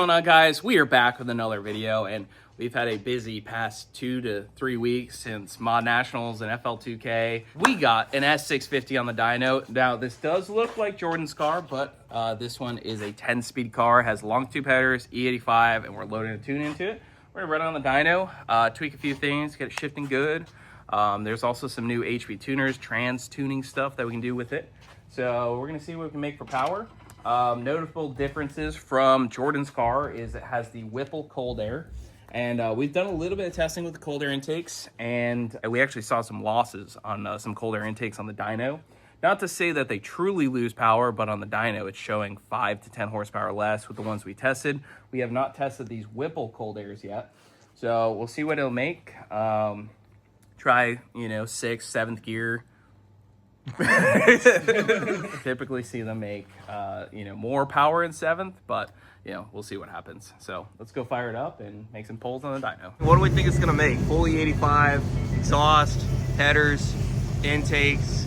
going on, guys? We are back with another video, and we've had a busy past 2 to 3 weeks since Mod Nationals and FL2K. We got an S650 on the dyno. Now, this does look like Jordan's car, but this one is a 10-speed car, has long tube headers, E85, and we're loading a tune into it. We're gonna run it on the dyno, tweak a few things, get it shifting good. There's also some new HV tuners, trans tuning stuff that we can do with it. So we're gonna see what we can make for power. Notable differences from Jordan's car is it has the Whipple cold air, and we've done a little bit of testing with the cold air intakes, and we actually saw some losses on some cold air intakes on the dyno. Not to say that they truly lose power, but on the dyno it's showing 5 to 10 horsepower less with the ones we tested. We have not tested these Whipple cold airs yet, so we'll see what it'll make. Try, you know, 6th, 7th gear. Typically see them make you know, more power in 7th, but you know, we'll see what happens. So let's go fire it up and make some pulls on the dyno. What do we think it's gonna make? Fully 85, exhaust, headers, intakes.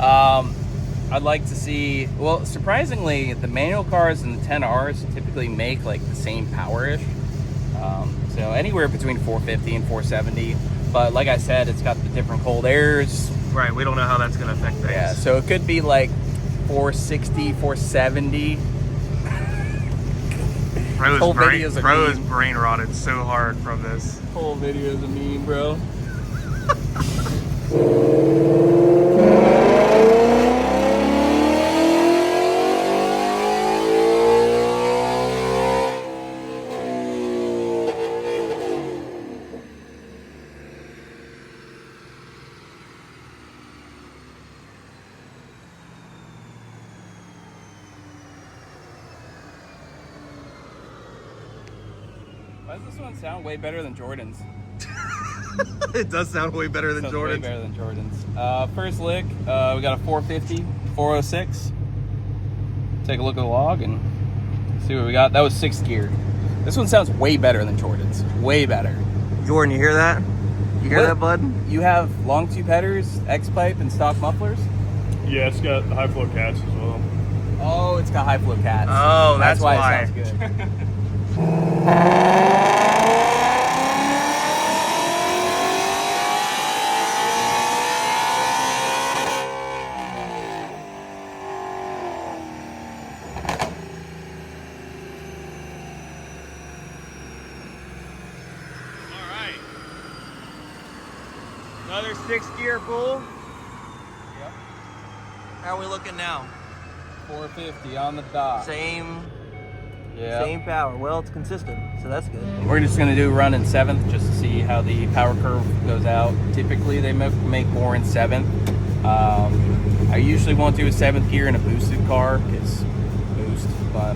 I'd like to see, well, surprisingly, the manual cars and the 10Rs typically make like the same power-ish. So anywhere between 450 and 470. But like I said, it's got the different cold airs. Right, we don't know how that's gonna affect things. Yeah, so it could be like 460, 470. Bro is brain rotted so hard from this. Whole video is a meme, bro. Why does this one sound way better than Jordan's? It does sound way better than Jordan's. Way better than Jordan's. First lick, we got a 450, 406. Take a look at the log and see what we got. That was 6th gear. This one sounds way better than Jordan's. Way better. Jordan, you hear that? You hear that, bud? You have long tube headers, X-pipe, and stock mufflers? Yeah, it's got high flow cats as well. Oh, it's got high flow cats. Oh, that's why it sounds good. Another 6th gear pull. Yep. How are we looking now? 450 on the dot. Same Yeah. Same power. Well, it's consistent, so that's good. We're just gonna do a run in 7th just to see how the power curve goes out. Typically they make more in 7th. I usually won't do a 7th gear in a boosted car because boost, but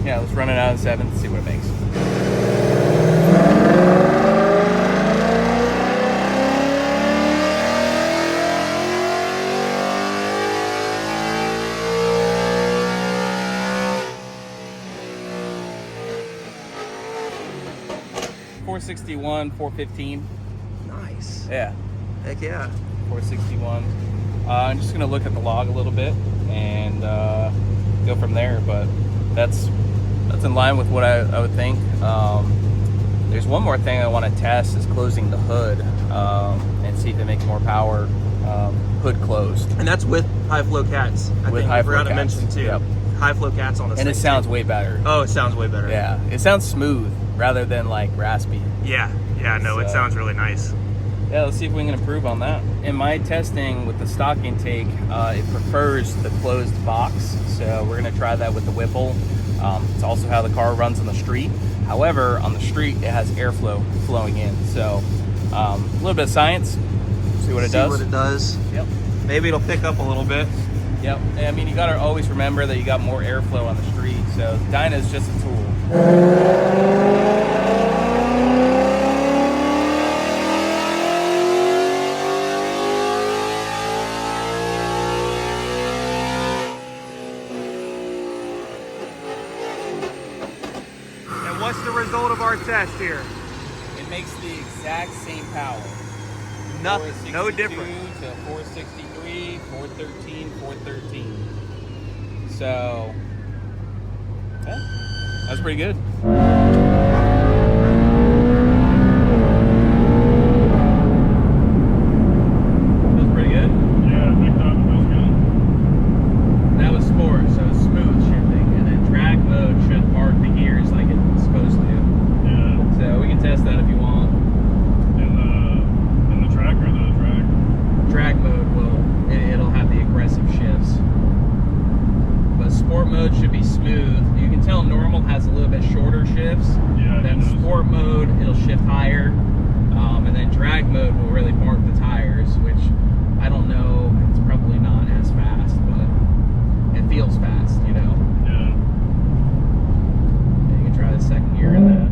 yeah, let's run it out in 7th, see what it makes. 461, 415. Nice. Yeah. Heck yeah. 461. I'm just gonna look at the log a little bit and go from there, but that's in line with what I would think. There's one more thing I want to test is closing the hood and see if it makes more power. Hood closed. And that's with high flow cats. I forgot to mention too. Yep. High flow cats on the and it sounds way better. Oh, it sounds way better. Yeah, it sounds smooth rather than like raspy. Yeah, no, it sounds really nice. Yeah, let's see if we can improve on that. In my testing with the stock intake, it prefers the closed box, so we're gonna try that with the Whipple. It's also how the car runs on the street. However, on the street, it has airflow flowing in, so a little bit of science, see what it does. See what it does. Yep. Maybe it'll pick up a little bit. Yep, I mean, you gotta always remember that you got more airflow on the street, so dyno is just a tool. And what's the result of our test here? It makes the exact same power. Nothing, no different. To 463, 413, 413. So, yeah, That's pretty good. Feels pretty good. Yeah, picked up. Feels good. That was sport, so it's smooth shifting, and then track mode should park the gears like it's supposed to. Yeah. So we can test that if you want. In the track or the drag? Drag mode it'll have the aggressive shifts, but sport mode should be smooth. You can tell normal has a little bit shorter shifts. Yeah. Then sport mode it'll shift higher, and then drag mode will really bark the tires, which I don't know. It's probably not as fast, but it feels fast, you know. Yeah. You can try the second gear in that.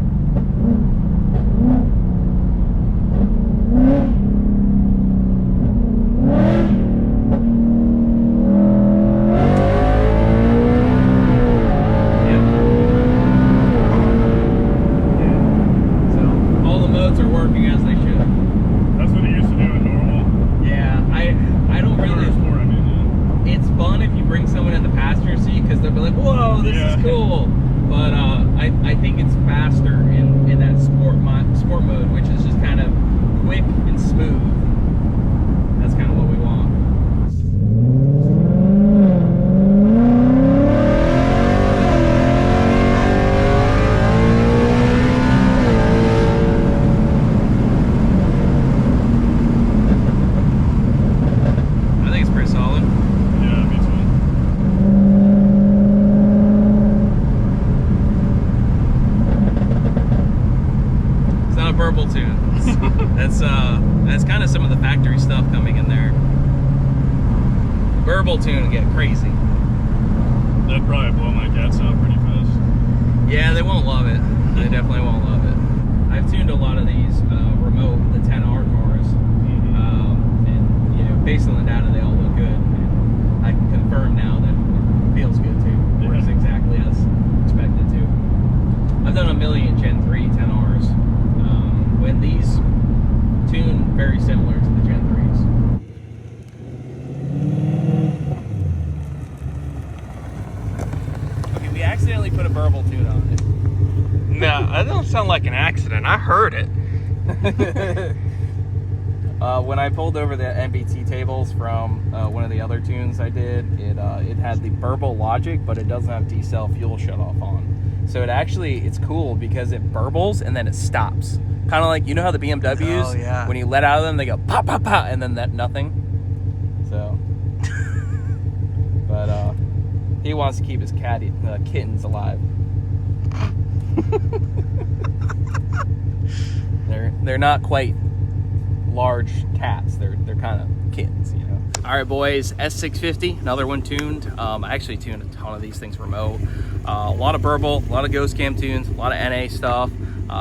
I think it's faster in that sport mode, which is just kind of quick and smooth. That's kind of what we want. I think it's pretty solid. Yeah, me too. Burble tunes. That's kind of some of the factory stuff coming in there. Burble tune will get crazy. That'd probably blow my cats out pretty fast. Yeah, they won't love it. They definitely won't love it. I've tuned a lot of these remote, the 10R cars, and you know, based on the data, they all look good. And I can confirm now that it feels good too. Works exactly as expected to. I've done a million Gen 3 10Rs. When these tune very similar to the Gen 3s. Okay, we accidentally put a burble tune on it. No, that don't sound like an accident. I heard it. When I pulled over the MBT tables from one of the other tunes I did, it had the burble logic, but it doesn't have decel fuel shut off on. So it's cool because it burbles and then it stops. Kind of like, you know how the BMWs, when you let out of them, they go pop, pop, pop, and then nothing. So, but he wants to keep his kittens alive. They're not quite large cats. They're kind of kittens, you know. All right, boys, S650, another one tuned. I actually tuned a ton of these things remote. A lot of burble, a lot of ghost cam tunes, a lot of NA stuff.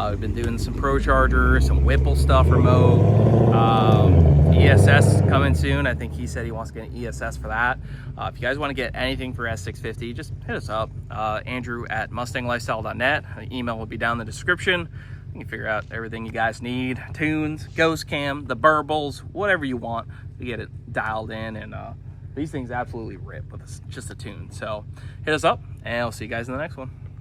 We've been doing some Pro Charger, some Whipple stuff remote. ESS coming soon. I think he said he wants to get an ESS for that. If you guys want to get anything for S650, just hit us up. Andrew at mustanglifestyle.net. The email will be down in the description. You can figure out everything you guys need. Tunes, ghost cam, the burbles, whatever you want to get it dialed in. And these things absolutely rip with just a tune. So hit us up and I'll see you guys in the next one.